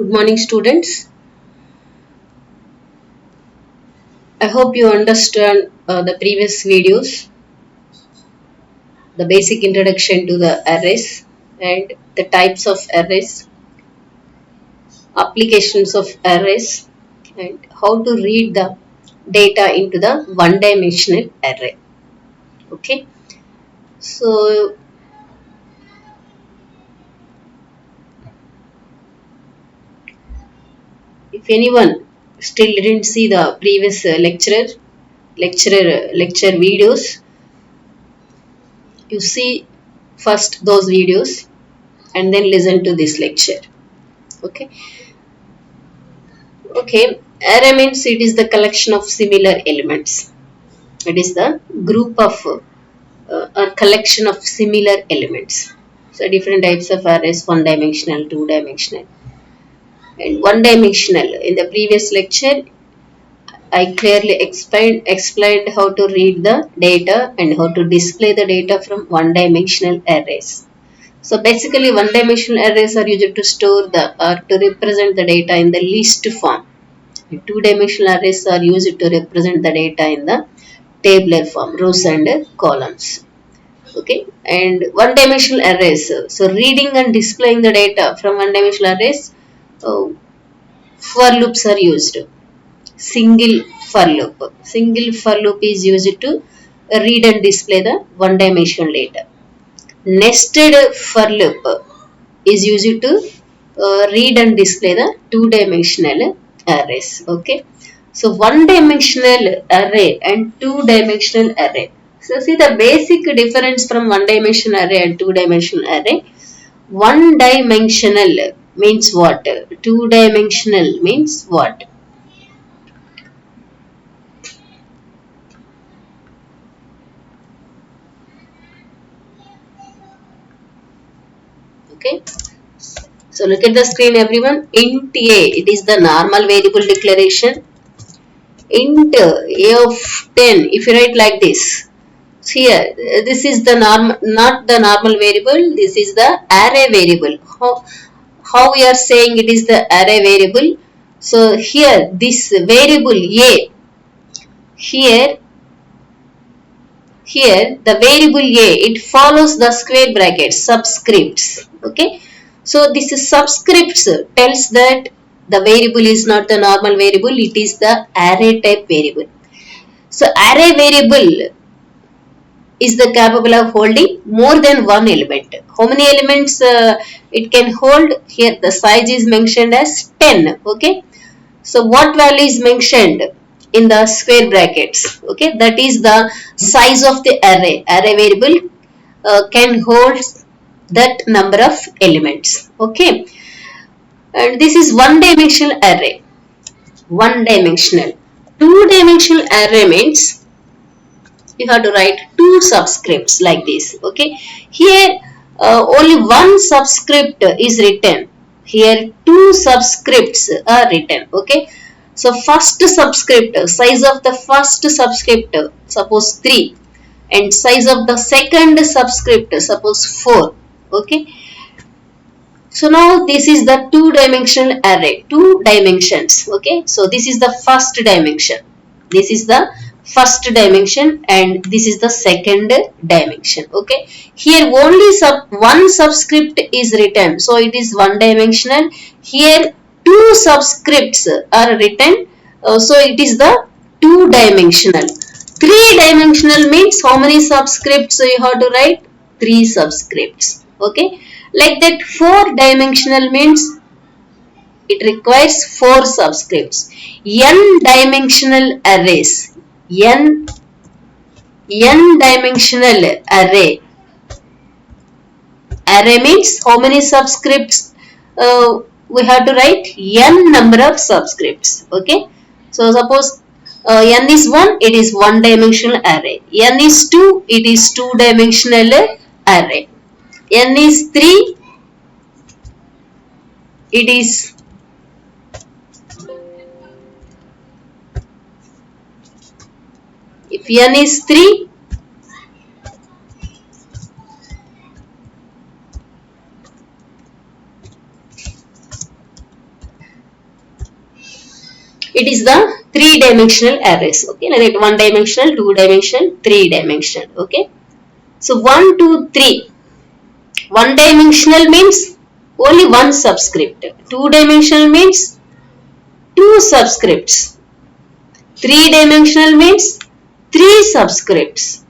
Good morning, students. I hope you understand the previous videos, the basic introduction to the arrays and the types of arrays, applications of arrays, and how to read the data into the one-dimensional array. Okay, so if anyone still didn't see the previous lecture videos, you see first those videos and then listen to this lecture. Okay. Okay, array means it is the collection of similar elements. It is the group of a collection of similar elements. So different types of arrays: one-dimensional, two-dimensional, and one-dimensional. In the previous lecture, I clearly explained how to read the data and how to display the data from one-dimensional arrays. So basically, one-dimensional arrays are used to store the or to represent the data in the list form. Two-dimensional arrays are used to represent the data in the tabular form, rows and columns. Okay, and one-dimensional arrays. So reading and displaying the data from one-dimensional arrays, uh, for loops are used. Single for loop. Single for loop is used to read and display the one-dimensional data. Nested for loop is used to read and display the two-dimensional arrays. Okay, so one-dimensional array and two-dimensional array. So see the basic difference from one-dimensional array and two-dimensional array. One-dimensional means what? Two-dimensional means what? Okay. So look at the screen, everyone. Int a, it is the normal variable declaration. Int a of 10, if you write like this. So here, this is the not the normal variable, this is the array variable. How we are saying it is the array variable? So here, this variable a, here the variable a, it follows the square brackets, subscripts. Okay, so this is subscripts tells that the variable is not the normal variable, it is the array type variable. So array variable is the capable of holding more than one element. How many elements it can hold? Here the size is mentioned as 10. Okay, so what value is mentioned in the square brackets? Okay, that is the size of the array. Array variable can hold that number of elements. Okay, and this is one dimensional array. One dimensional. Two dimensional array means you have to write two subscripts like this. Okay, here only one subscript is written. Here two subscripts are written. Okay, so first subscript, size of the first subscript, suppose 3, and size of the second subscript, suppose 4. Okay, so now this is the two dimensional array, two dimensions. Okay, so this is the first dimension, this is the first dimension, and this is the second dimension. Okay, here only one subscript is written, so it is one dimensional. Here two subscripts are written, so it is the two dimensional. Three dimensional means how many subscripts you have to write? Three subscripts. Okay, like that. Four dimensional means it requires four subscripts. N dimensional arrays. N dimensional array. Array means how many subscripts we have to write? N number of subscripts. Okay, so suppose n is 1, it is one dimensional array. N is 2, it is two dimensional array. N is 3, it is if n is 3, it is the three-dimensional arrays. Okay, like one-dimensional, two-dimensional, three-dimensional. Okay, so 1, 2, 3. One-dimensional means only one subscript. Two-dimensional means two subscripts. Three-dimensional means three subscripts.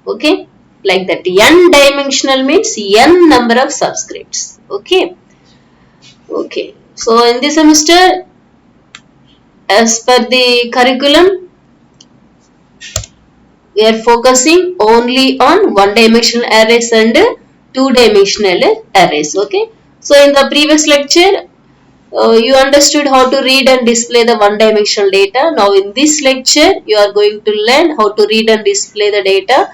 Okay, like that. N-dimensional means n number of subscripts. Okay. Okay, so in this semester, as per the curriculum, we are focusing only on one-dimensional arrays and two-dimensional arrays. Okay, so in the previous lecture, you understood how to read and display the one-dimensional data. Now in this lecture, you are going to learn how to read and display the data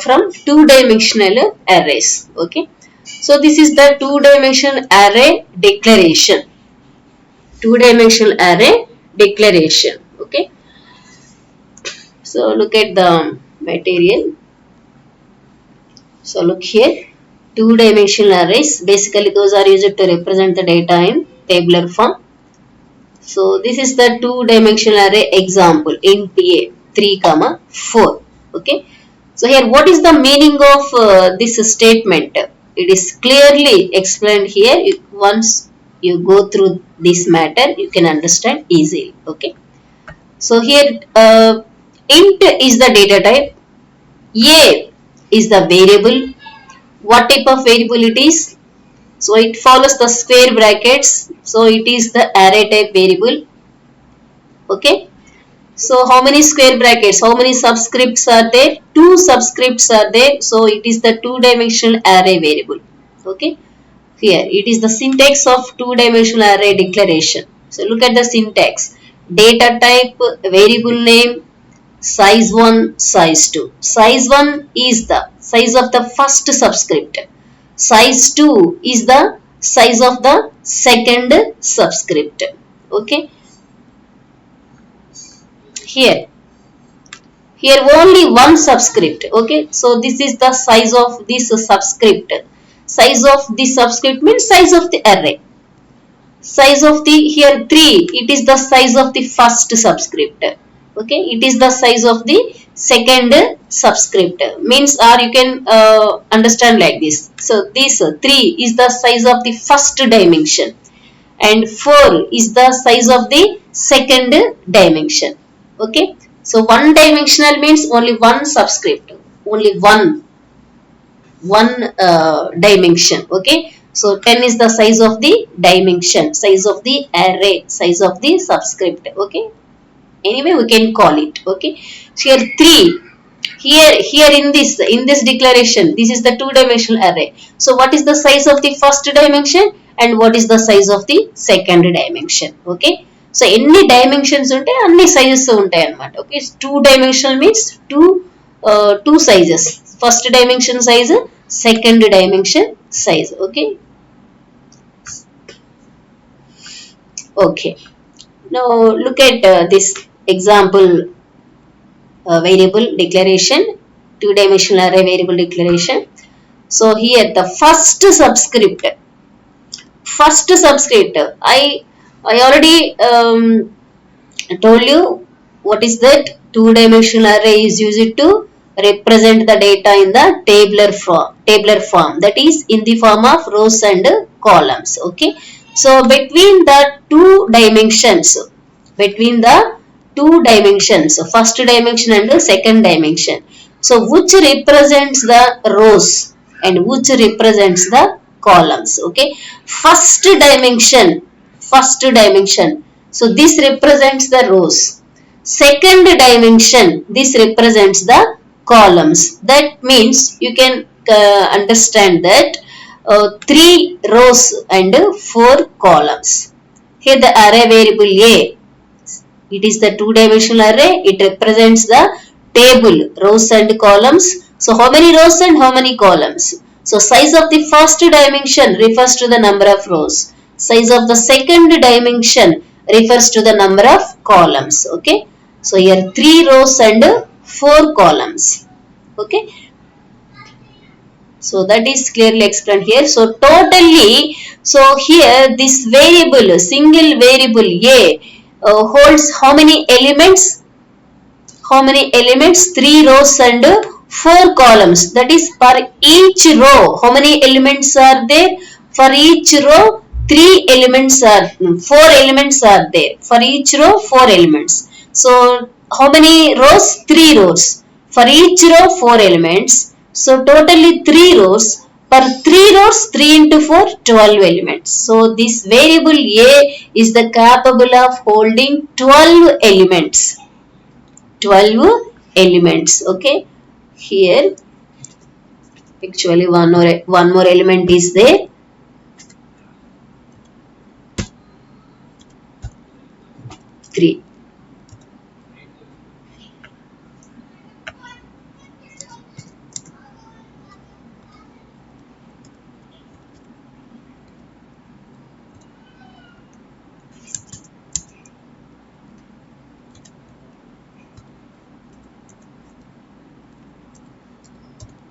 from two-dimensional arrays. Okay, so this is the two-dimensional array declaration. Two-dimensional array declaration. Okay, so look at the material. So look here, two-dimensional arrays, basically those are used to represent the data in tabular form. So this is the two-dimensional array example, int a 3, 4. Okay, so here what is the meaning of this statement? It is clearly explained here. Once you go through this matter, you can understand easily. Okay, so here int is the data type, a is the variable. What type of variable it is? So it follows the square brackets, so it is the array type variable. Okay, so how many square brackets, how many subscripts are there? Two subscripts are there, so it is the two-dimensional array variable. Okay, here it is the syntax of two-dimensional array declaration. So look at the syntax: data type, variable name, size 1, size 2. Size 1 is the size of the first subscript. Size 2 is the size of the second subscript. Okay, here only one subscript. Okay, so this is the size of this subscript. Size of this subscript means size of the array. Size of the, here 3, it is the size of the first subscript. Okay, it is the size of the second subscript, means, or you can understand like this. So this 3 is the size of the first dimension and 4 is the size of the second dimension. Okay, so one dimensional means only one subscript, only one dimension. Okay, so 10 is the size of the dimension, size of the array, size of the subscript. Okay, anyway we can call it. Okay, so here 3, here in this declaration, this is the two-dimensional array. So what is the size of the first dimension and what is the size of the second dimension? Okay, so any dimensions unte anni sizes untayi anamata. Okay, two-dimensional means two sizes, first dimension size, second dimension size. Okay, okay, now look at this example variable declaration, two-dimensional array variable declaration. So here the first subscript, I already told you what is that. Two-dimensional array is used to represent the data in the tabular form, that is in the form of rows and columns. Okay, so between the two dimensions, first dimension and second dimension, so which represents the rows and which represents the columns? Okay, first dimension, so this represents the rows. Second dimension, this represents the columns. That means you can understand that 3 rows and 4 columns. Here the array variable a, it is the two-dimensional array. It represents the table, rows and columns. So how many rows and how many columns? So size of the first dimension refers to the number of rows. Size of the second dimension refers to the number of columns. Okay, so here 3 rows and 4 columns. Okay, so that is clearly explained here. So totally, so here this variable, single variable a, holds how many elements? How many elements? 3 rows and 4 columns. That is, for each row, how many elements are there? For each row, 3 elements are, 4 elements are there. For each row, 4 elements. So, how many rows? 3 rows. For each row, 4 elements. So, totally 3 rows. Per 3 rows, 3 into 4, 12 elements. So, this variable A is the capable of holding 12 elements. 12 elements. Okay, here actually one more element is there. Three.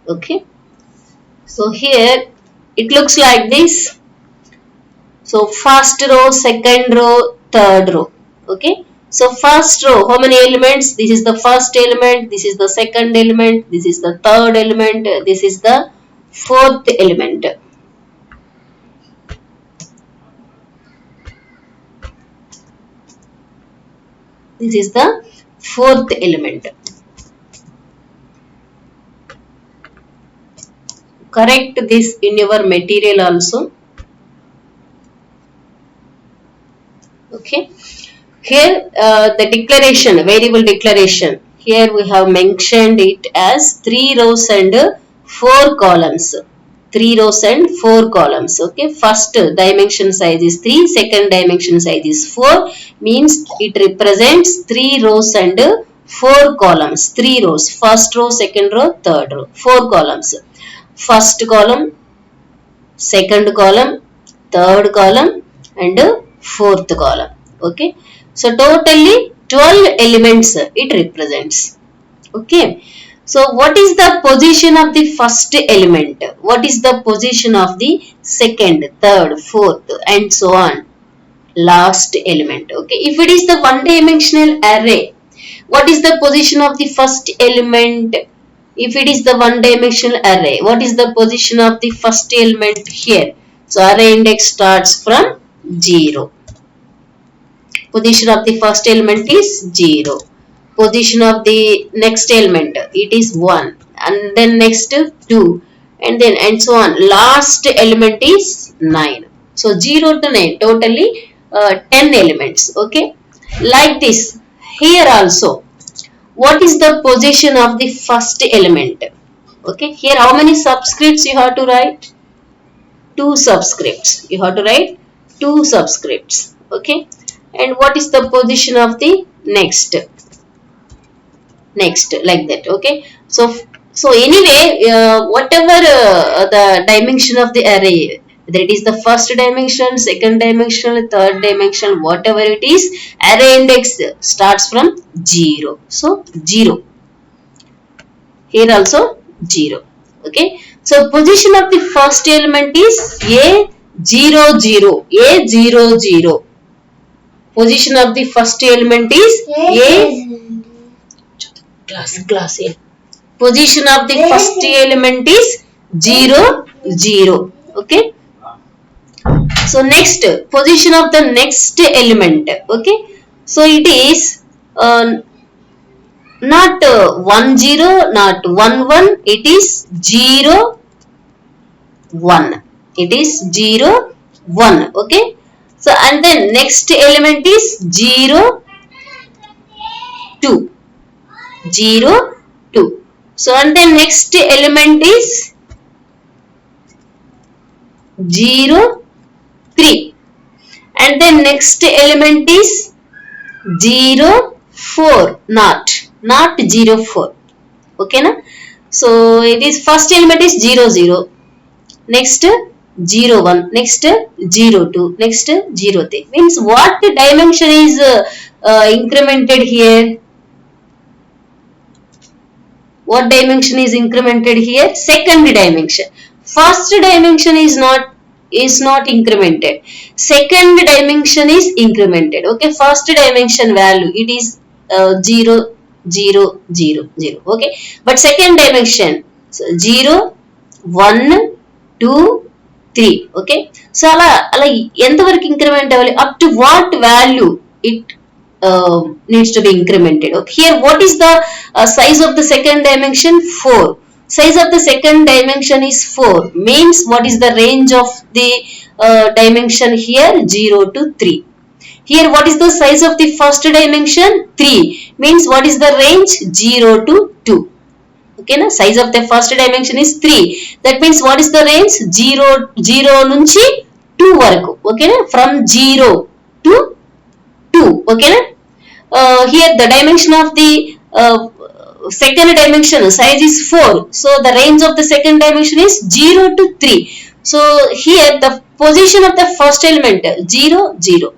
Okay, so here it looks like this. So first row, second row, third row. Okay, so first row, how many elements? This is the first element, this is the second element, this is the third element, this is the fourth element. This is the fourth element. Correct this in your material also. Okay, here the declaration, variable declaration, here we have mentioned it as 3 rows and 4 columns. 3 rows and 4 columns. Okay, first dimension size is 3, second dimension size is 4, means it represents 3 rows and 4 columns. 3 rows, first row, second row, third row, 4 columns. First column, second column, third column and fourth column. Okay, so totally 12 elements it represents. Okay, so what is the position of the first element? What is the position of the second, third, fourth and so on, last element? Okay, if it is the one dimensional array, what is the position of the first element? If it is the one dimensional array, what is the position of the first element here? So array index starts from 0. Position of the first element is 0. Position of the next element, it is 1. And then next 2. And then and so on. Last element is 9. So 0 to 9, totally 10 elements. Okay. Like this, here also, what is the position of the first element? Okay, here how many subscripts you have to write? 2 subscripts. You have to write 2 subscripts. Okay, and what is the position of the next? Next, like that. Okay, so anyway, whatever the dimension of the array, whether it is the first dimension, second dimension, third dimension, whatever it is, array index starts from 0. So 0. Here also 0. Okay. So position of the first element is A00. A00. Position of the first element is A. Class A. Position of the first element is 0, 0. Okay. So next, position of the next element. Okay. So it is not 1 0, not 1 1, it is 0 1. It is 0 1. Okay. So and then next element is 0 2. 0 2. So and then next element is 0 3. And then next element is 0 4, not 0 4. Okay na? So it is first element is 0 0, next 0 1, next 0 2, next 0 3. Means what dimension is incremented here? What dimension is incremented here? Second dimension. First dimension is not is not incremented. Second dimension is incremented. Okay, first dimension value it is 0, 0, 0, 0. Okay, but second dimension so 0, 1, 2, 3. Okay, so ala ఎంత వరకు increment అవ్వాలి up to what value it needs to be incremented. Okay, here what is the size of the second dimension? 4. Size of the second dimension is 4 means what is the range of the dimension here? 0 to 3. Here what is the size of the first dimension? 3 means what is the range? 0 to 2. Okay na, size of the first dimension is 3, that means what is the range? 0 nunchi 2 varaku. Okay na, from 0 to 2. Okay na, here the dimension of the second dimension size is 4, so the range of the second dimension is 0 to 3. So here the position of the first element 0, 0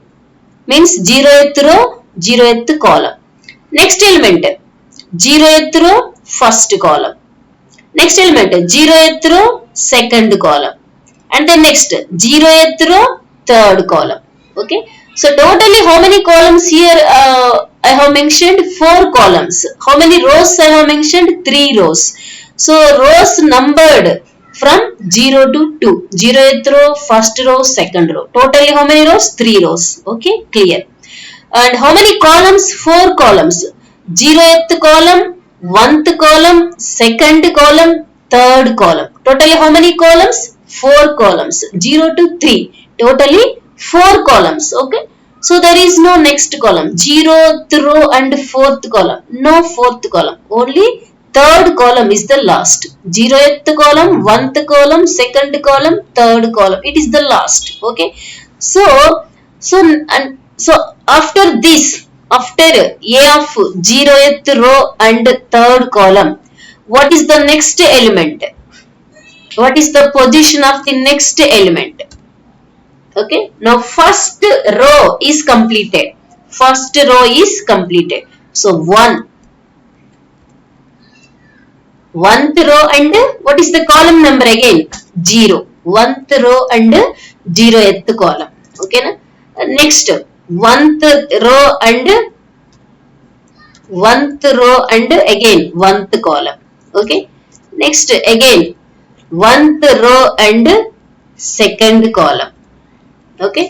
means 0th row, 0th column. Next element 0th row, first column. Next element 0th row, second column, and then next 0th row, third column. Okay, so totally how many columns here I have mentioned? 4 columns. How many rows I have mentioned? 3 rows. So rows numbered from 0 to 2. 0th row, first row, second row. Totally how many rows? 3 rows. Okay, clear. And how many columns? 4 columns. 0th column, 1th column, second column, third column. Totally how many columns? 4 columns. 0 to 3. Totally 4 columns. Okay. So there is no next column. 0th row and 4th column. No 4th column. Only third column is the last. 0th column, 1th column, second column, third column. It is the last. Okay. So after this, after A of 0th row and third column, what is the next element? What is the position of the next element? Okay, now first row is completed. First row is completed. So 1th row and what is the column number again? 0. 1th row and 0th column. Okay, na? Next 1th row and again 1th column. Okay, next again 1th row and second column. Okay,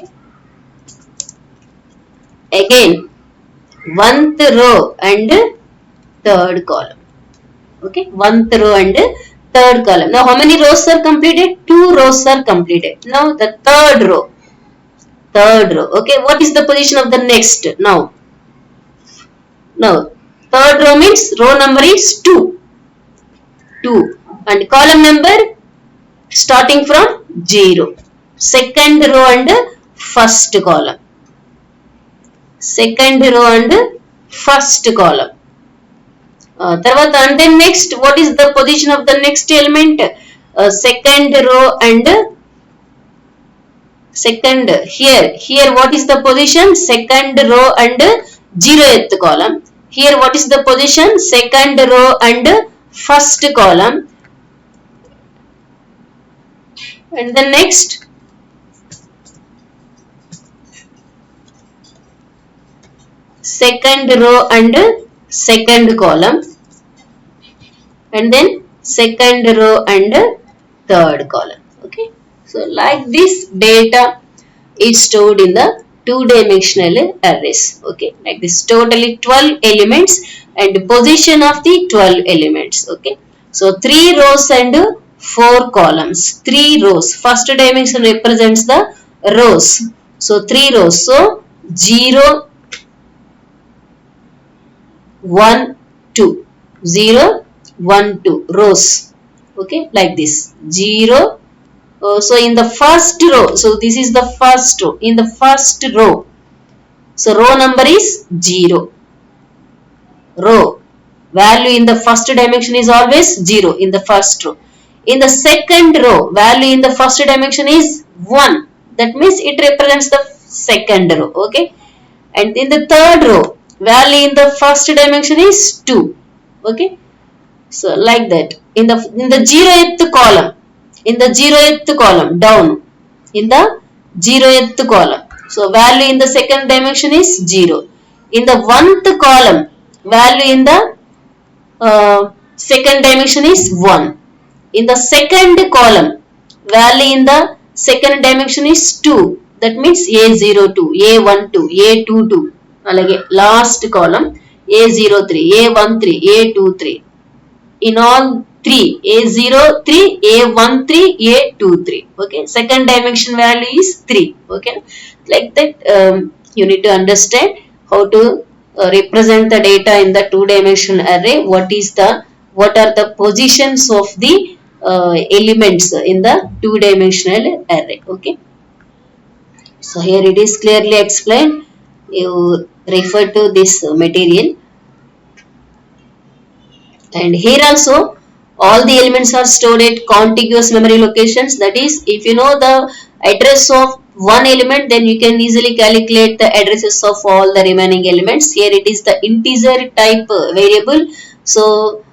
again 1th row and third column. Okay, 1th row and third column. Now how many rows are completed? 2 rows are completed. Now the third row. Okay, what is the position of the next? Now third row means row number is 2 and column number starting from 0. Second row and first column. Second row and first column. Tarvata and then next what is the position of the next element? Second row and second here what is the position? Second row and 0th column. Here what is the position? Second row and first column, and the next second row and second column, and then second row and third column. Okay, so like this data is stored in the 2-dimensional arrays. Okay, like this totally 12 elements and position of the 12 elements. Okay, so 3 rows and 4 columns. 3 rows. First dimension represents the rows. So 3 rows. So 0, 1, 2. 0, 1, 2 rows. Okay, like this. 0. So in the first row, so this is the first row. In the first row, so row number is 0. Row value in the first dimension is always 0 in the first row. In the second row, value in the first dimension is 1. That means it represents the second row. Okay, and in the third row, value in the first dimension is 2. Okay, so like that. In the 0th column. In the 0th column down, in the 0th column. So value in the second dimension is 0. In the 1th column, value in the second dimension is 1. In the second column, value in the second dimension is 2. That means A02, A12, A22. Alage last column A03, A13, A23. In all three, A03, A13, A23. Okay, second dimension value is 3. Okay, like that you need to understand how to represent the data in the two dimensional array. What are the positions of the elements in the two dimensional array. Okay, so here it is clearly explained. You refer to this material. And here also all the elements are stored at contiguous memory locations. That is, if you know the address of one element, then you can easily calculate the addresses of all the remaining elements. Here it is the integer type variable. So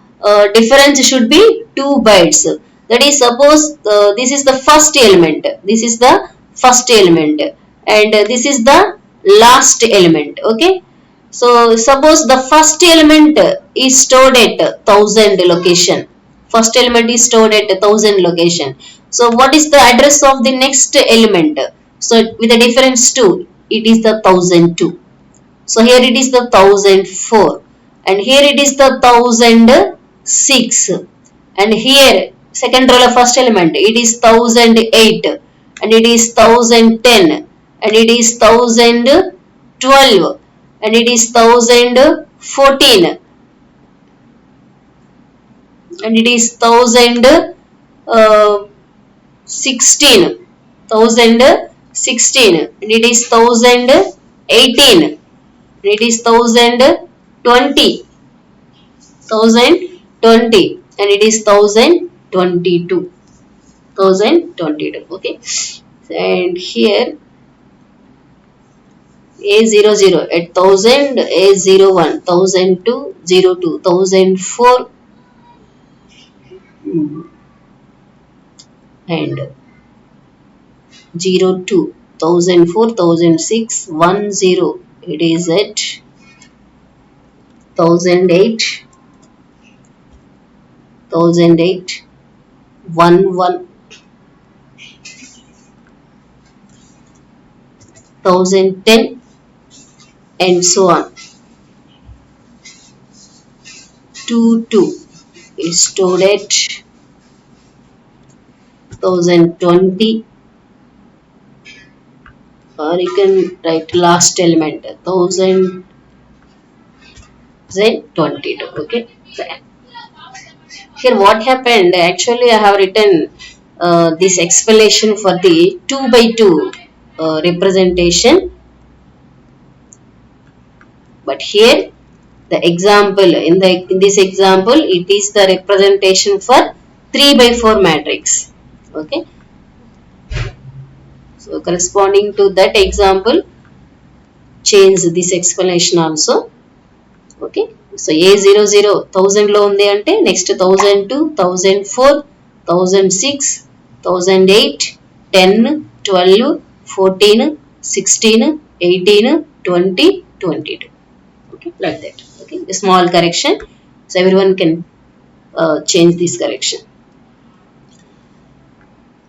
difference should be 2 bytes. That is, suppose this is the first element, this is the first element, and this is the last element. Okay, so suppose the first element is stored at 1000 location. First element is stored at 1000 location. So what is the address of the next element? So with the difference 2, it is the 1002. So here it is the 1004, and here it is the 1006, and here second row of first element it is 1008, and it is 1010, and it is 1012, and it is 1014, and it is 1016, 1016, and it is 1018, and it is 1020, 1020, and it is 1022, 1022. Okay, and here A00 at 1000, A01, 1002, 02, 1004, and 02, 1004, 1006, 10. It is at 1008, 1008, 11, 1010, and so on. 22 is stored at 1020, or you can write last element 1022. Okay, so here what happened, actually I have written this explanation for the 2 by 2 representation, but here the example, in this example it is the representation for 3 by 4 matrix. Okay, so corresponding to that example, change this explanation also. Okay, so A00 1000 లో ఉంది అంటే next 1002, 1004, 1006, 1008, 10, 12, 14, 16, 18, 20, 22. Okay, like that. Okay, a small correction, so everyone can change this correction.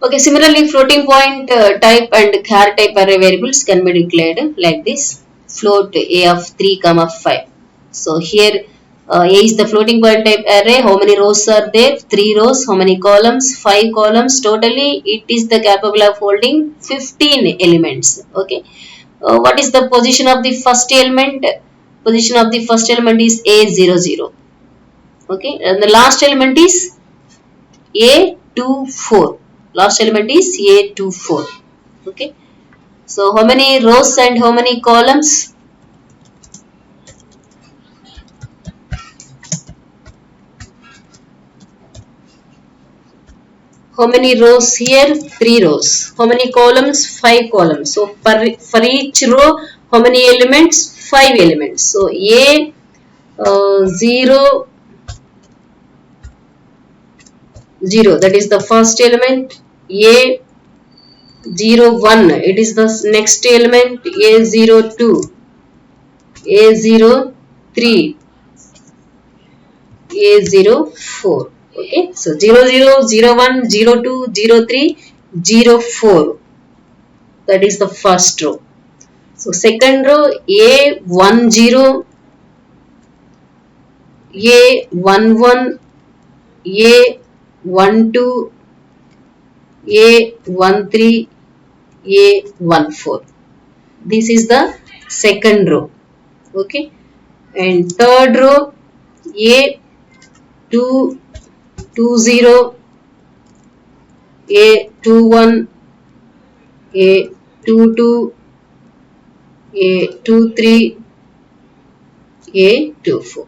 Okay, similarly floating point type and char type array variables can be declared like this. Float a of 3, 5. So here A is the floating point type array. How many rows are there? 3 rows. How many columns? 5 columns. Totally it is the capable of holding 15 elements. Okay. What is the position of the first element? Position of the first element is A00. Okay, and the last element is A24. Last element is A24. Okay, so how many rows and how many columns? How many rows here? 3 rows. How many columns? 5 columns. So for each row, how many elements? 5 elements. So A0, 0, that is the first element. A 01, it is the next element, A02, A03, A04. Okay, so 00, 01, 02, 03, 04. That is the first row. So second row, A10, A11, A12, A13, A14. This is the second row. Okay, and third row, A220, A21, A22, A23, A24.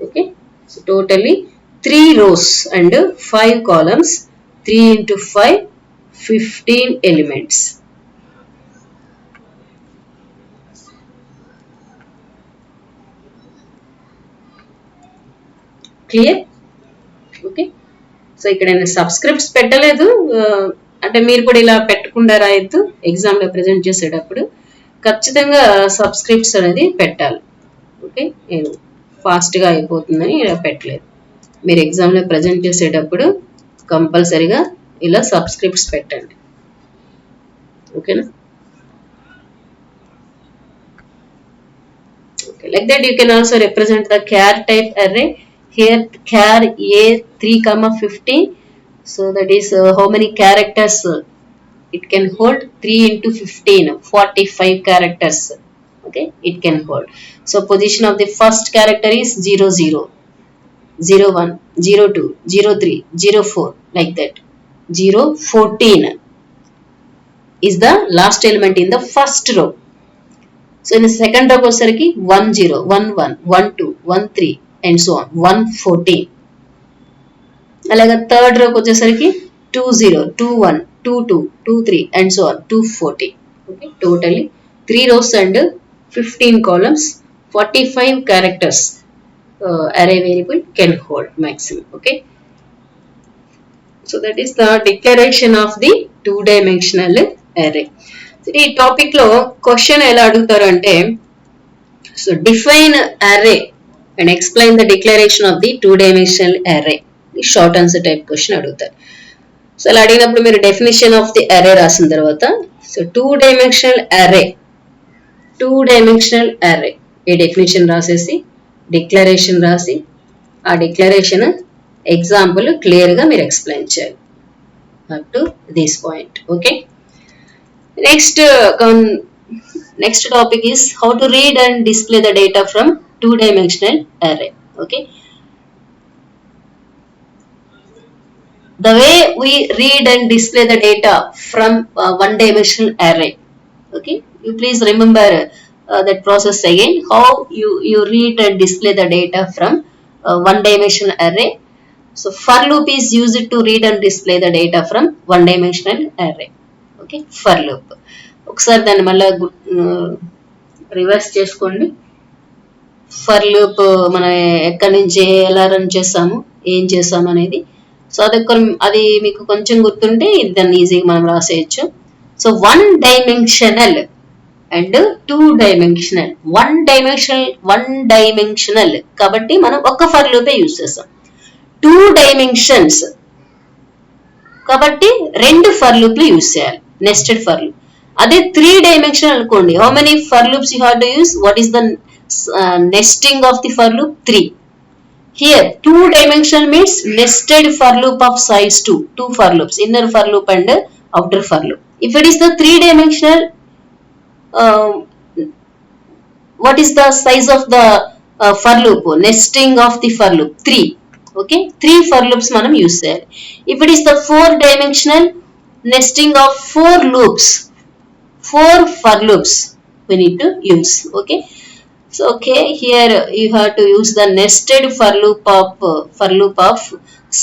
Okay, so totally 3 rows and 5 columns, 3 into 5, 15 elements. Clear? Okay, so ఇక్కడ నేను subscripts పెట్టలేదు, అంటే మీరు కూడా ఇలా పెట్టకుండా రాయొద్దు. ఎగ్జామ్లో present చేసేటప్పుడు ఖచ్చితంగా సబ్స్క్రిప్ట్స్ అనేది పెట్టాలి. ఓకే, నేను ఫాస్ట్గా అయిపోతుందని ఇలా పెట్టలేదు. మీరు ఎగ్జామ్లో ప్రజెంట్ చేసేటప్పుడు కంపల్సరీగా ఇలా సబ్స్క్రిప్ట్స్ పెట్టండి. ఓకేనా? Okay, like that you can also represent the char type array. Here char A3, 15. So that is how many characters it can hold? 3 into 15, 45 characters. Okay, it can hold. So position of the first character is 00, 01, 02, 03, 04, like that. 014 is the last element in the first row. So in the second row వచ్చేసరికి 10, 11, 12, 13 and so on, 114. అలాగే third రోకి వచ్చేసరికి 20, 21, 22, 23 and so on, 240. Okay, totally 3 rows and 15 columns, 45 characters array variable can hold maximum. Okay, so that is the declaration of the two-dimensional array. ఈ topic లో question ఎలా అడుగుతారు అంటే, so define array and explain the declaration of the two dimensional array. Short answer type question అడుగుతారు. So అలా అడిగినప్పుడు మీరు definition of the array రాసిన తర్వాత, సో టూ డైమెన్షనల్ అర్రే ఈ డెఫినేషన్ రాసేసి డిక్లరేషన్ రాసి ఆ డిక్లరేషన్ ఎగ్జాంపుల్ క్లియర్గా మీరు ఎక్స్ప్లెయిన్ చేయాలి up to this point. Okay, next topic is how to read and display the data from two-dimensional array. Okay, the way we read and display the data from one-dimensional array. Okay, you please remember that process again, how you read and display the data from one-dimensional array. So for loop is used to read and display the data from one-dimensional array. Okay, for loop. ఒకసారి దాన్ని మళ్ళీ reverse చేసుకోండి. For loop మనం ఎక్కడి నుంచి ఎలా run చేస్తాము, ఏం చేస్తాము అనేది. సో అది మీకు కొంచెం గుర్తుంటే దాన్ని ఈజీగా మనం రాసేయచ్చు. So one dimensional and two dimensional. One dimensional కాబట్టి మనం ఒక ఫర్ లూపే యూజ్ చేస్తాం. టూ డైమెన్షన్స్ కాబట్టి రెండు ఫర్ లూప్లు యూజ్ చేయాలి, నెస్టెడ్ ఫర్ లూప్. అదే త్రీ డైమెన్షనల్ అనుకోండి, how many for loops you have to use, what is the nesting of the for loop? 3. Here 2 dimensional means nested for loop of size 2, two for loops, inner for loop and outer for loop. If it is the 3 dimensional, what is the size of the for loop, nesting of the for loop? 3. Okay, 3 for loops manam use cheyali. If it is the 4 dimensional, nesting of 4 loops, 4 for loops we need to use. Okay, so okay, here you have to use the nested for loop of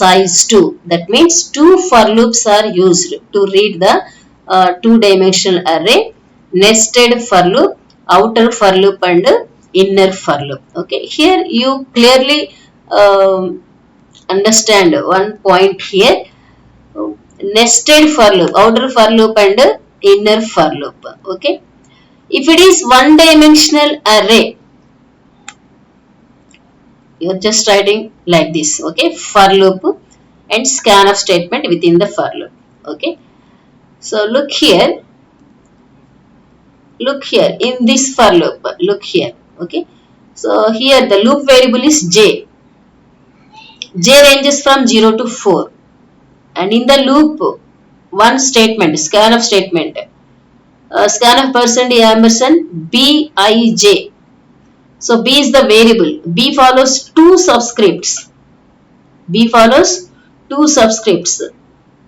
size 2. That means 2 for loops are used to read the two dimensional array, nested for loop, outer for loop and inner for loop. Okay, here you clearly understand one point here. nested for loop, outer for loop and inner for loop. Okay. If it is one dimensional array, you are just writing like this. Okay. For loop and scanf statement within the for loop. Okay. So look here in this for loop, look here. Okay. So here the loop variable is j. J ranges from 0 to 4. And in the loop, one statement, scanf statement, scanf percent ampersand bij. So b is the variable. B follows two subscripts. B follows two subscripts.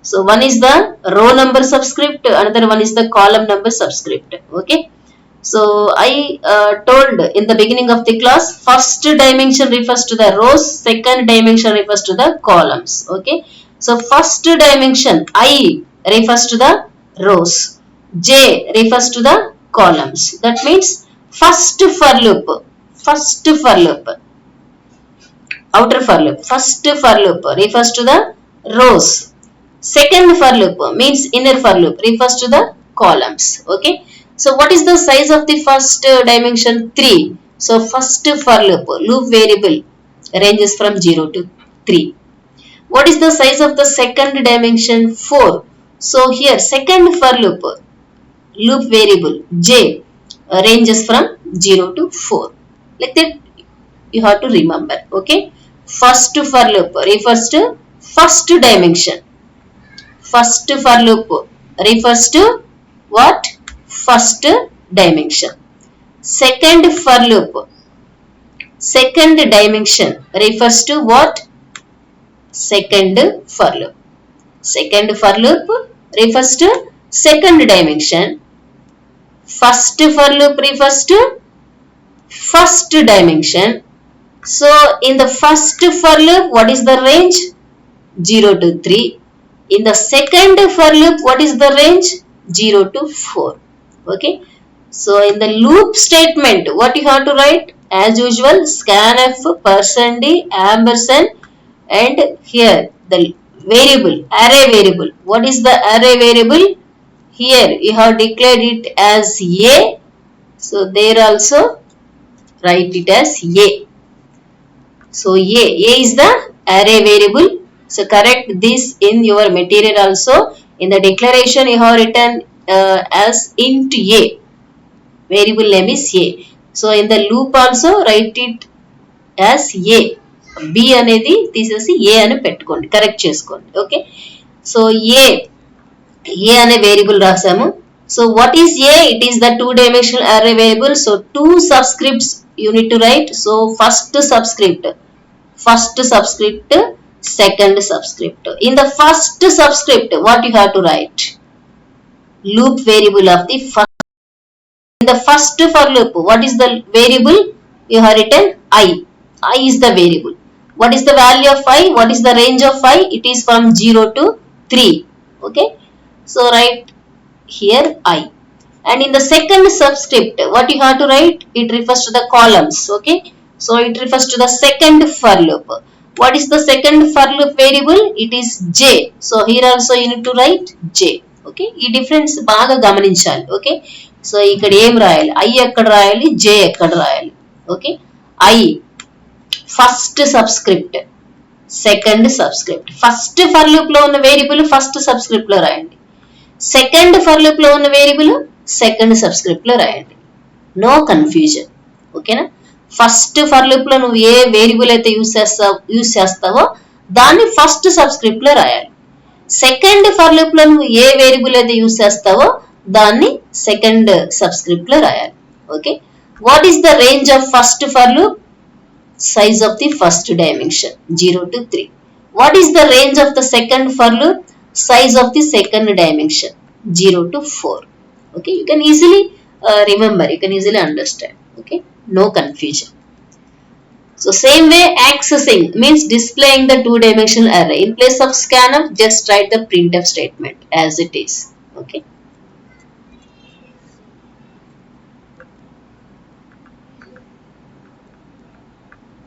So one is the row number subscript, another one is the column number subscript. Okay. So I told in the beginning of the class, first dimension refers to the rows, second dimension refers to the columns. Okay. So first dimension I refers to the rows, J refers to the columns. That means first for loop, outer for loop, first for loop refers to the rows. Second for loop means inner for loop refers to the columns. Okay. So what is the size of the first dimension? 3. So first for loop variable ranges from 0 to 3. What is the size of the second dimension? 4. So here second for loop variable j ranges from 0 to 4. Like that you have to remember. Okay. First for loop refers to first dimension. First for loop refers to what? First dimension. Second for loop, second dimension refers to what? Second for loop. Second for loop refers to second dimension. First for loop refers to first dimension. So in the first for loop, what is the range? 0 to 3. In the second for loop, what is the range? 0 to 4. Okay. So in the loop statement, what you have to write? As usual, scanf, percent, ampersand, and here the variable, array variable. What is the array variable? Here you have declared it as A. So there also write it as A. So A is the array variable. So correct this in your material also. In the declaration you have written as int A. Variable name is A. So in the loop also write it as A. B అనేది తీసేసి A అని పెట్టుకోండి, correct చేసుకోండి. Okay. So A అనే variable రాసాము. So what is A? It is the two dimensional array variable. So two subscripts you need to write. So first subscript, second subscript. In the first subscript, what you have to write? Loop variable of the first. In the first for loop, what is the variable? You have written I. I is the variable. What is the value of I? What is the range of I? It is from 0 to 3. Okay. So write here I. And in the second subscript, what you have to write? It refers to the columns. Okay. So it refers to the second for loop. What is the second for loop variable? It is J. So here also you need to write J. Okay. ఈ difference బాగా గమనించాలి. Okay. So ఇక్కడ ఏం రాయాలి? I ఎక్కడ రాయాలి? J ఎక్కడ రాయాలి? Okay. I first subscript, second subscript. First for loop లో ఉన్న వేరియబుల్ ఫస్ట్ సబ్స్క్రిప్ట్ లో రాయండి. సెకండ్ ఫర్ లూప్ లో ఉన్న వేరియబుల్ సెకండ్ సబ్స్క్రిప్ట్ లో రాయండి. No confusion. ఓకేనా? ఫస్ట్ ఫర్ లూప్ లో నువ్వు ఏ వేరియబుల్ అయితే యూస్ చేస్తావో దాన్ని ఫస్ట్ సబ్స్క్రిప్ట్ లో రాయాలి. సెకండ్ ఫర్ లూప్ లో నువ్వు ఏ వేరియబుల్ అయితే యూస్ చేస్తావో దాన్ని సెకండ్ సబ్స్క్రిప్ట్ లో రాయాలి. Okay. What is the range of first for loop? Size of the first dimension 0 to 3. What is the range of the second for loop? Size of the second dimension 0 to 4. Okay, you can easily remember, you can easily understand. Okay, no confusion. So same way, accessing means displaying the two dimensional array. In place of scanf, just write the printf statement as it is. Okay.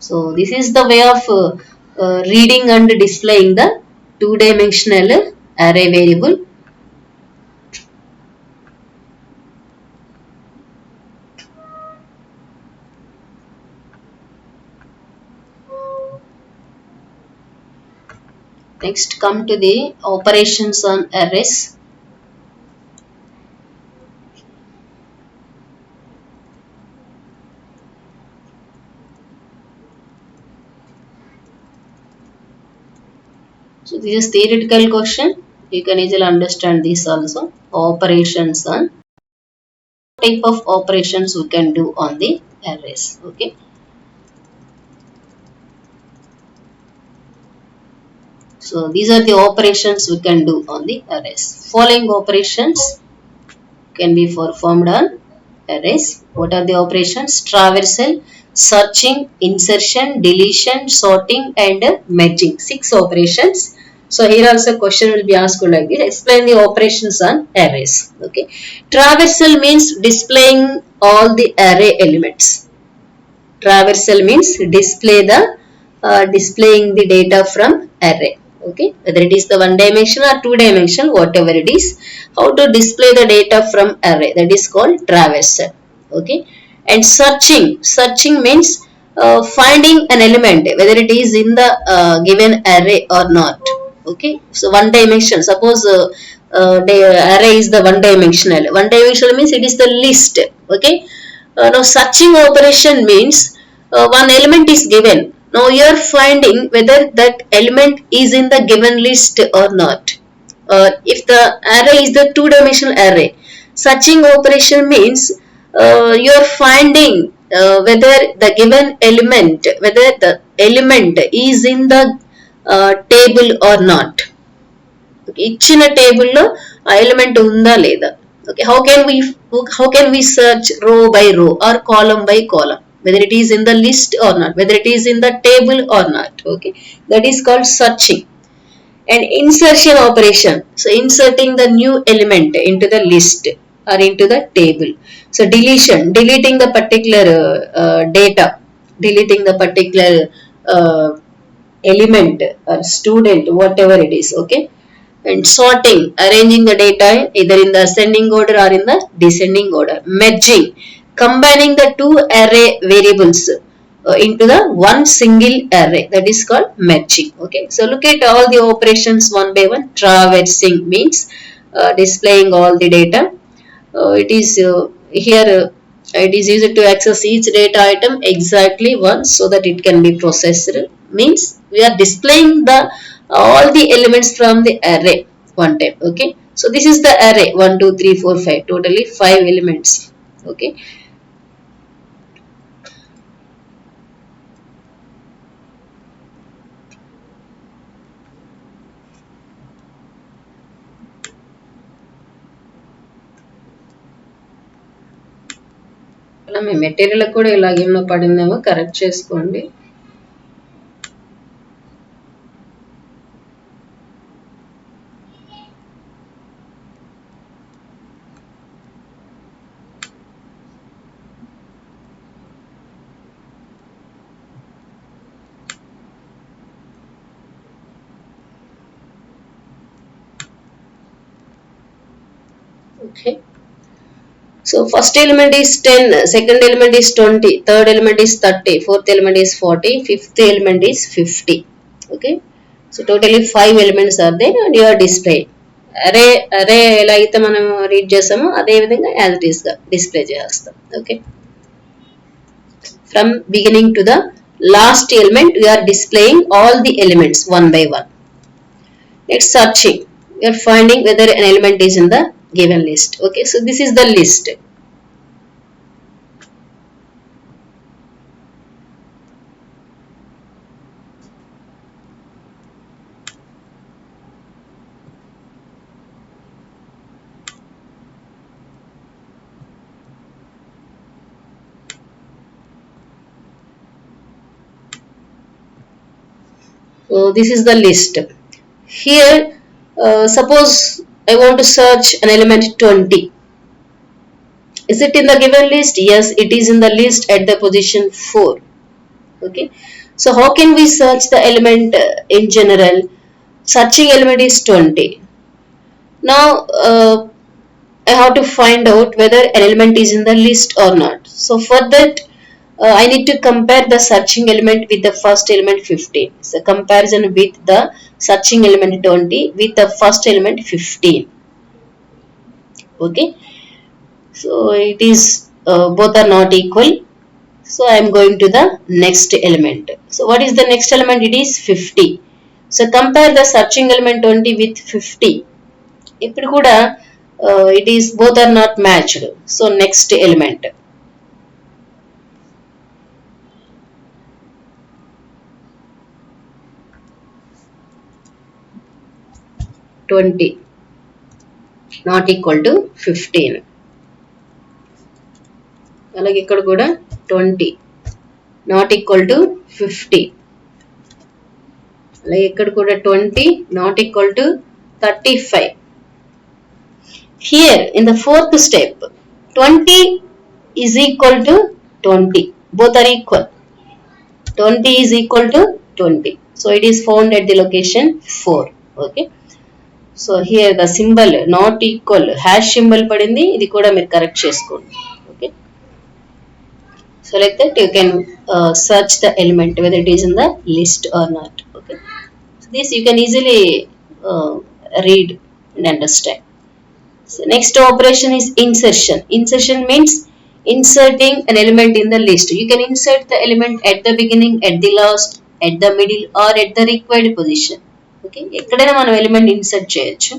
So this is the way of reading and displaying the two-dimensional array variable. Next, come to the operations on arrays. So this is theoretical question. You can easily understand this also. Operations on type of operations we can do on the arrays. Okay. So these are the operations we can do on the arrays. Following operations can be performed on arrays. What are the operations? Traversal, searching, insertion, deletion, sorting and merging. 6 operations. So here also question will be asked like this. Explain the operations on arrays. Okay. Traversal means displaying all the array elements. Traversal means displaying the data from array. Okay, whether it is the one dimension or two dimension, whatever it is, how to display the data from array, that is called traversal. Okay, and searching means finding an element whether it is in the given array or not. Okay, so one dimension, suppose the array is the one dimensional means it is the list. Okay, now searching operation means one element is given. Now you are finding whether that element is in the given list or not. If the array is the two-dimensional array, searching operation means you are finding whether the given element, whether the element is in the table or not. ఇచ్చిన టేబుల్లో ఆ element ఉందా లేదా. Okay, how can we search row by row or column by column, whether it is in the list or not, whether it is in the table or not. Okay, that is called searching. And insertion operation, so inserting the new element into the list or into the table. So deleting the particular data, deleting the particular uh, element or student, whatever it is. Okay, and sorting, arranging the data either in the ascending order or in the descending order. Merging, combining the two array variables into the one single array, that is called merging. Okay, so look at all the operations one by one. Traversing means displaying all the data. It is here it is used to access each data item exactly once so that it can be processed. Means we are displaying the all the elements from the array one time. Okay, so this is the array 1 2 3 4 5, totally 5 elements. Okay, అలా మీ material కూడా ఇలాగేమో పడిందేమో correct చేసుకోండి. Okay, so first element is 10, second element is 20, third element is 30, fourth element is 40, fifth element is 50. Okay, so totally 5 elements are there and you are displaying. అరే ఎలా అయితే మనం read చేస్తామో అదే విధంగా యాజ్ ఇట్ ఈస్ గా display చేస్తాం. Okay, from beginning to the last element we are displaying all the elements one by one. Next, searching, we are finding whether an element is in the given list. Okay, so this is the list. So this is the list. Here, suppose I want to search an element 20. Is it in the given list? Yes, it is in the list at the position 4. Okay, so how can we search the element in general? Searching element is 20. Now I have to find out whether an element is in the list or not. So for that, I need to compare the searching element with the first element 15. So comparison with the searching element 20 with the first element 15. Okay. So it is both are not equal. So I am going to the next element. So what is the next element? It is 50. So compare the searching element 20 with 50. ఇప్పుడు కూడా it is both are not matched. So next element 20 not equal to 15. అలాగే ఇక్కడ కూడా 20 not equal to 50. అలాగే ఇక్కడ కూడా 20 not equal to 35. Here in the fourth step 20 is equal to 20. Both are equal. 20 is equal to 20. So it is found at the location 4. Okay. So here the symbol not equal hash symbol padindi. Idi kuda meer correct cheskondi. Okay. So like that you can search the element whether it is in the list or not. Okay. So this you can easily read and understand. So next operation is insertion. Insertion means inserting an element in the list. You can insert the element at the beginning, at the last, at the middle or at the required position. Okay. ఎక్కడైనా మనం element insert చేయొచ్చు.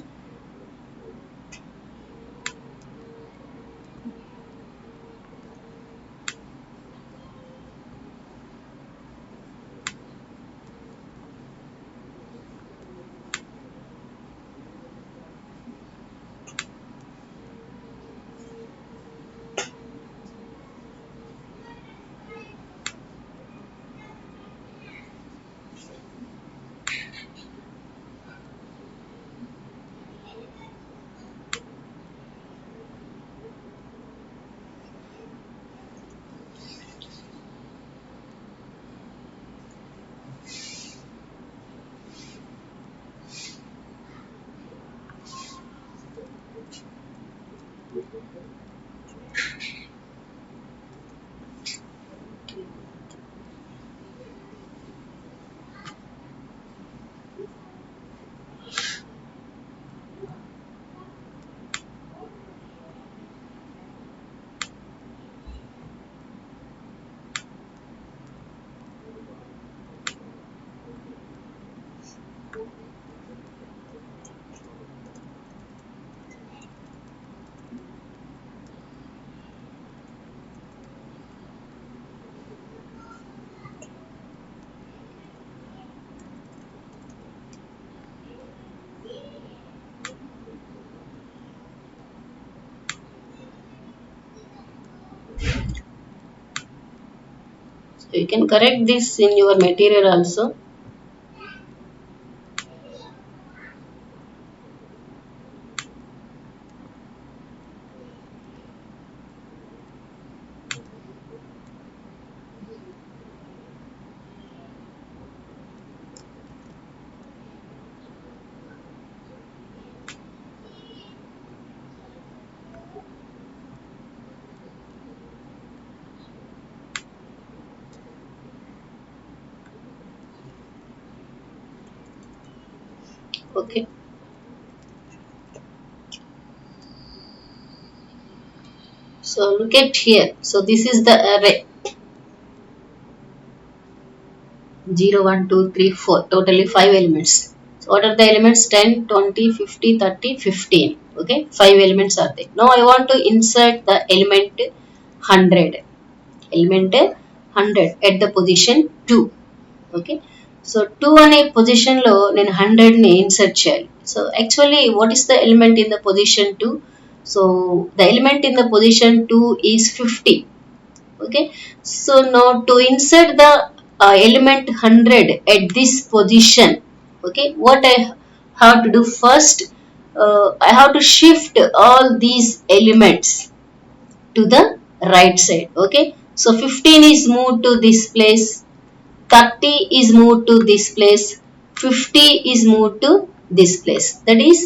So you can correct this in your material also. Okay. So look at here. So this is the array. 0, 1, 2, 3, 4. Totally 5 elements. So what are the elements? 10, 20, 50, 30, 15. Okay. 5 elements are there. Now I want to insert the element 100. Element 100 at the position 2. Okay. So 2 అనే position లో నేను 100 ని insert చేయాలి. So actually what is the element in the position 2? So the element in the position 2 is 50. Okay. So now to insert the element 100 at this position, okay, what I have to do first, I have to shift all these elements to the right side. Okay. So 15 is moved to this place, 30 is moved to this place, 50 is moved to this place. That is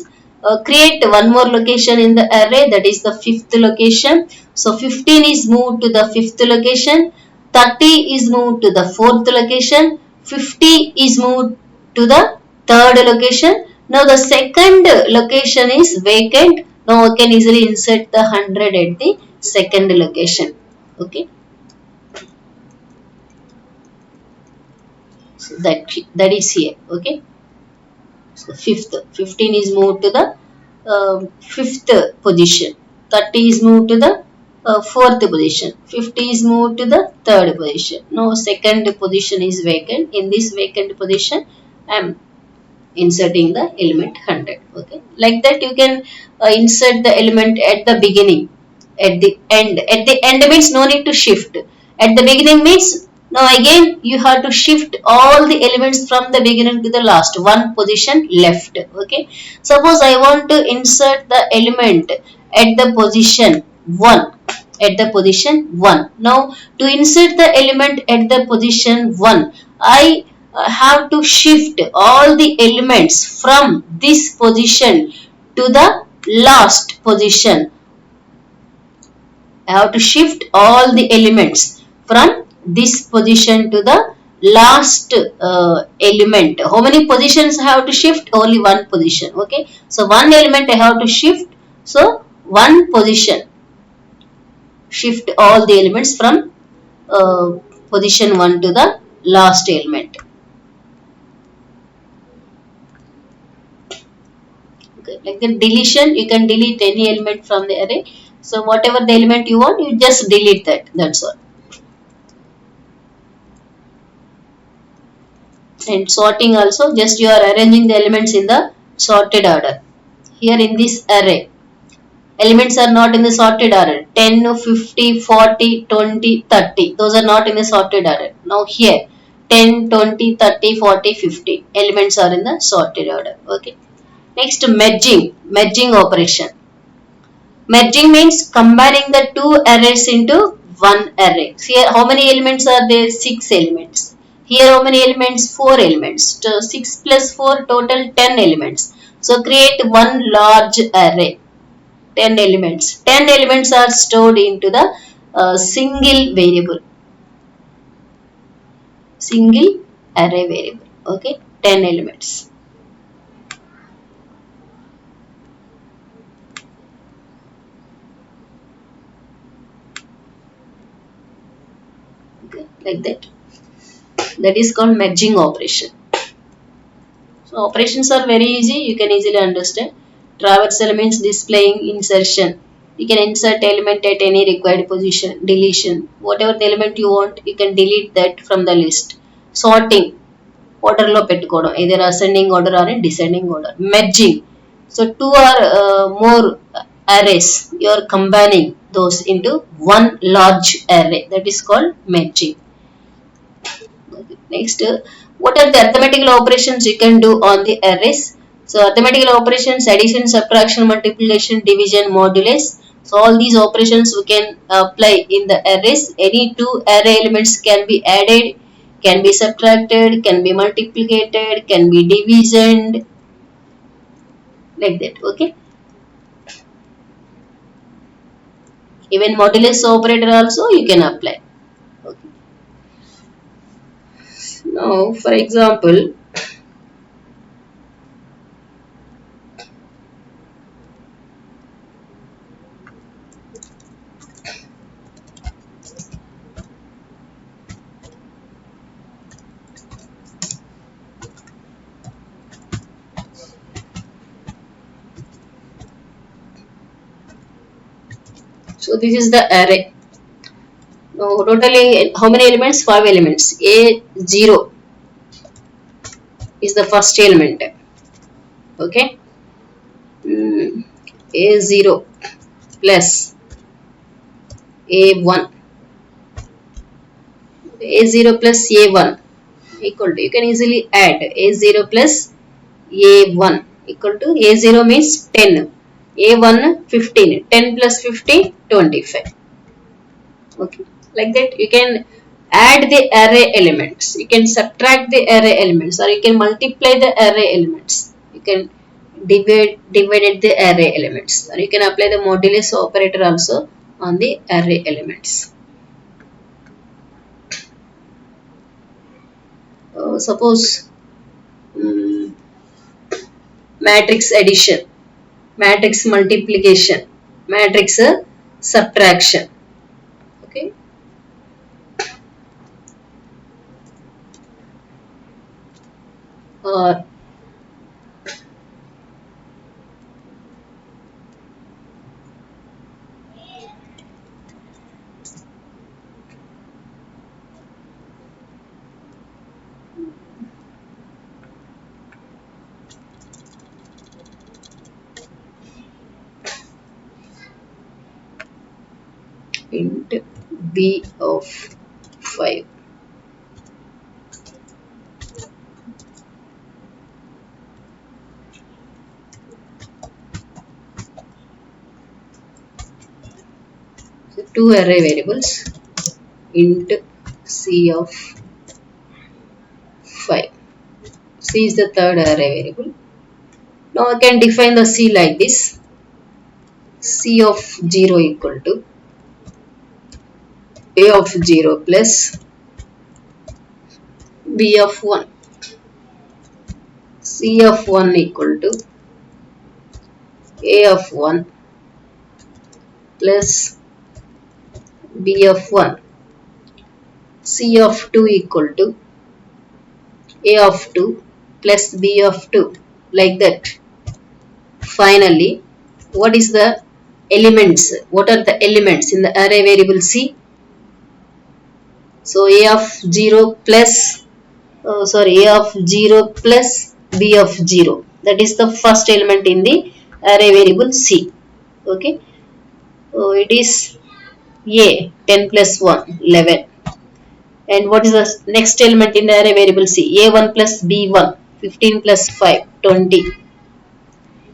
create one more location in the array, that is the fifth location. So 15 is moved to the fifth location, 30 is moved to the fourth location, 50 is moved to the third location. Now the second location is vacant. Now I can easily insert the 100 at the second location. Okay. So that is here. Okay. So fifth, 15 is moved to the fifth position, 30 is moved to the fourth position, 50 is moved to the third position. Now second position is vacant. In this vacant position, I am inserting the element 100. Okay, like that you can insert the element at the beginning, at the end. At the end means no need to shift. At the beginning means now again you have to shift all the elements from the beginning to the last, one position left. Okay, suppose I want to insert the element at the position 1, at the position 1. Now to insert the element at the position 1, I have to shift all the elements from this position to the last position. I have to shift all the elements from this position to the last element. How many positions I have to shift? Only one position. Okay. So one element I have to shift. So one position. Shift all the elements from position 1 to the last element. Okay. Like the deletion, you can delete any element from the array. So whatever the element you want, you just delete that. That's all. And sorting also, just you are arranging the elements in the sorted order. Here in this array, elements are not in the sorted order. 10, 50, 40, 20, 30. Those are not in the sorted order. Now here, 10, 20, 30, 40, 50. Elements are in the sorted order. Okay. Next, merging operation. Merging means combining the two arrays into one array. So here how many elements are there? 6 elements. Here how many elements? 4 elements. So 6 plus 4 total 10 elements. So create one large array. 10 elements. 10 elements are stored into the single variable. Single array variable. Okay. 10 elements. Okay. Like that. That is called merging operation. So operations are very easy. You can easily understand. Traversal means displaying insertion. You can insert element at any required position. Deletion. Whatever the element you want, you can delete that from the list. Sorting. Order lo pettukodam. Either ascending order or in descending order. Merging. So two or more arrays. You are combining those into one large array. That is called merging. Next, what are the arithmetical operations you can do on the arrays? So arithmetical operations: addition, subtraction, multiplication, division, modulus. So all these operations we can apply in the arrays. Any two array elements can be added, can be subtracted, can be multiplied, can be divisioned, like that. Okay. Even modulus operator also you can apply. Okay. Now, for example, so this is the array. Now, totally how many elements? 5 elements. A0 is the first element. Okay. A0 plus A1. A0 plus A1 equal to, you can easily add A0 plus A1 equal to, A0 means 10, A1 15, 10 plus 50, 25. Okay, like that you can add the array elements, you can subtract the array elements, or you can multiply the array elements. You can divided the array elements. And you can apply the modulus operator also on the array elements. Suppose matrix addition, matrix multiplication, matrix subtraction. Okay. Or int b of 5. So two array variables, int c of 5. C is the third array variable. Now I can define the C like this. C of 0 equal to A of 0 plus B of 1. C of 1 equal to A of 1 plus B of 1. C of 2 equal to A of 2 plus B of 2. Like that. Finally, what is the elements? What are the elements in the array variable C? So A of 0 plus A of 0 plus B of 0. That is the first element in the array variable C. Okay. So it is A 10 plus 1 11. And what is the next element in the array variable C? A1 plus B1 15 plus 5 20.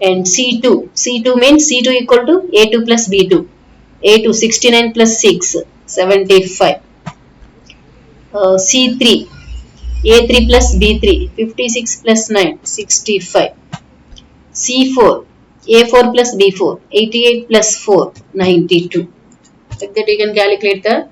And C2. C2 means C2 equal to A2 plus B2. A2 69 plus 6 75. C3 A3 plus B3 56 plus 9 65. C4 A4 plus B4 88 plus 4 92. Like that you can calculate the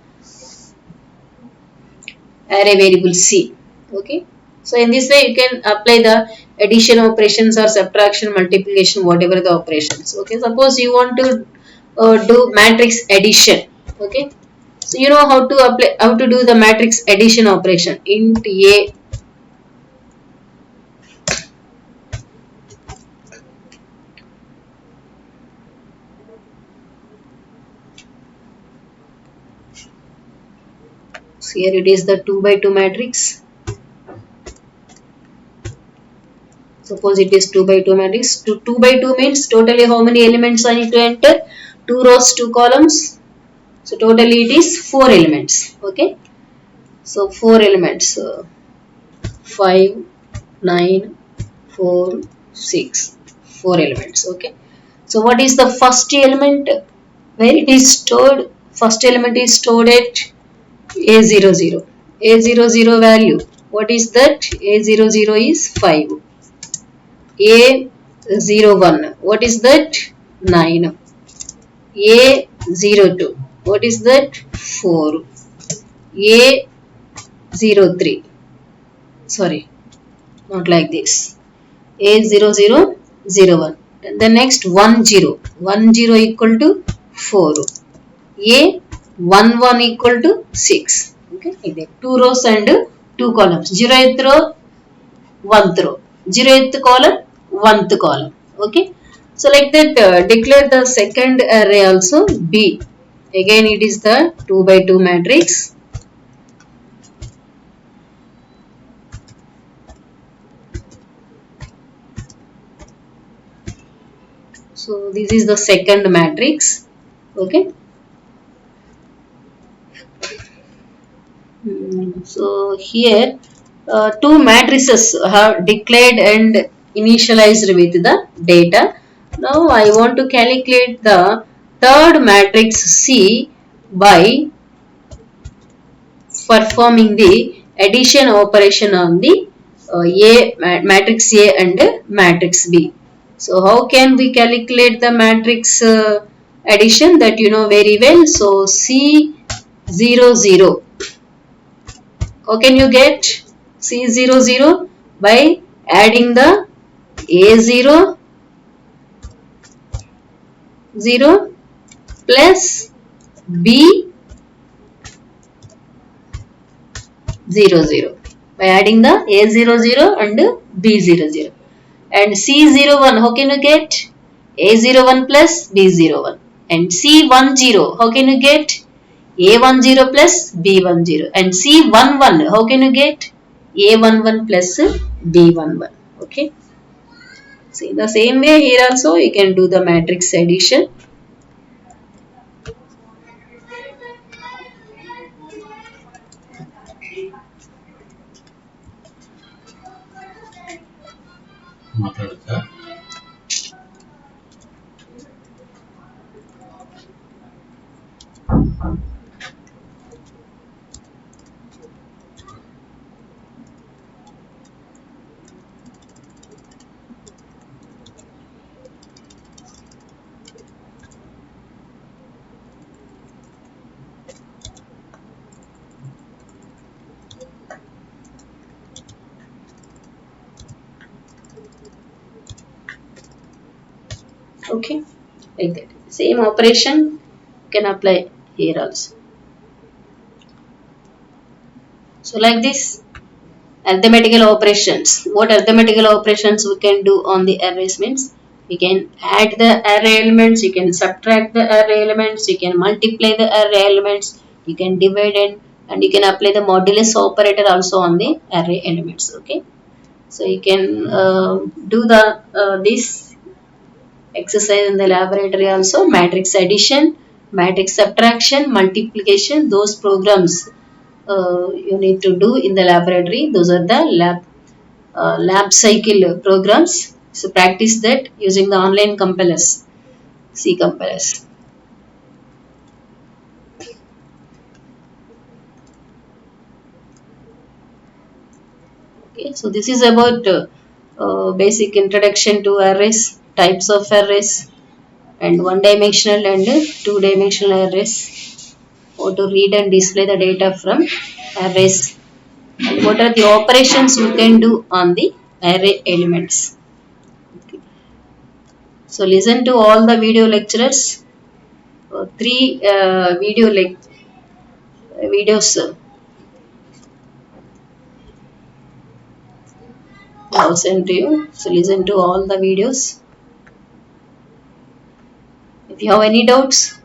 array variable C. Okay. So in this way you can apply the addition operations or subtraction, multiplication, whatever the operations. Okay. Suppose you want to do matrix addition. Okay. So you know how to apply, how to do the matrix addition operation. Int A so here it is the 2 by 2 matrix. Suppose it is 2 by 2 matrix. 2 by 2 means totally how many elements I need to enter? 2 rows, 2 columns. So totally it is 4 elements. Okay. So 4 elements. 5, 9, 4, 6. 4 elements. Okay. So what is the first element? Where it is stored? First element is stored at A00. A00 value. What is that? A00 is 5. A01. What is that? 9. A02. What is that? 4. A03. Sorry, not like this. A0001. And the next 10. 10 equal to 4. A11 equal to 6. Okay, 2 rows and 2 columns. 0th row, 1th row. 0th column, 1th column. Okay. So like that declare the second array also B. Again it is the 2 by 2 matrix. So this is the second matrix. Okay. So here two matrices are declared and initialized with the data. Now I want to calculate the third matrix C by performing the addition operation on the matrix A and matrix B. So how can we calculate the matrix addition? That you know very well. So C00. How can you get C00? By adding the A0 0 plus B 00. By adding the A00 and B00. And C01, how can you get? A01 plus B01. And C10, how can you get? A10 plus B10. And C11, how can you get? A11 plus B11. Okay. See, the same way here also you can do the matrix addition. Okay, like that. Same operation you can apply here also. So like this, arithmetical operations. What arithmetical operations we can do on the arrays means we can add the array elements, you can subtract the array elements, you can multiply the array elements, you can divide and you can apply the modulus operator also on the array elements. Okay, so you can do the this exercise in the laboratory also. Matrix addition, matrix subtraction, multiplication, those programs you need to do in the laboratory. Those are the lab cycle programs. So practice that using the online compilers, C compilers. Okay, so this is about basic introduction to arrays, types of arrays, and one-dimensional and two-dimensional arrays. How to read and display the data from arrays, and what are the operations you can do on the array elements. Okay. So listen to all the video lecturers. Three videos I'll send to you. So listen to all the videos. If you have any doubts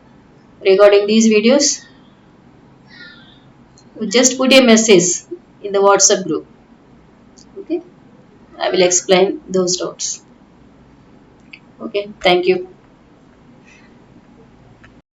regarding these videos, you just put a message in the WhatsApp group. Okay, I will explain those doubts. Okay, thank you.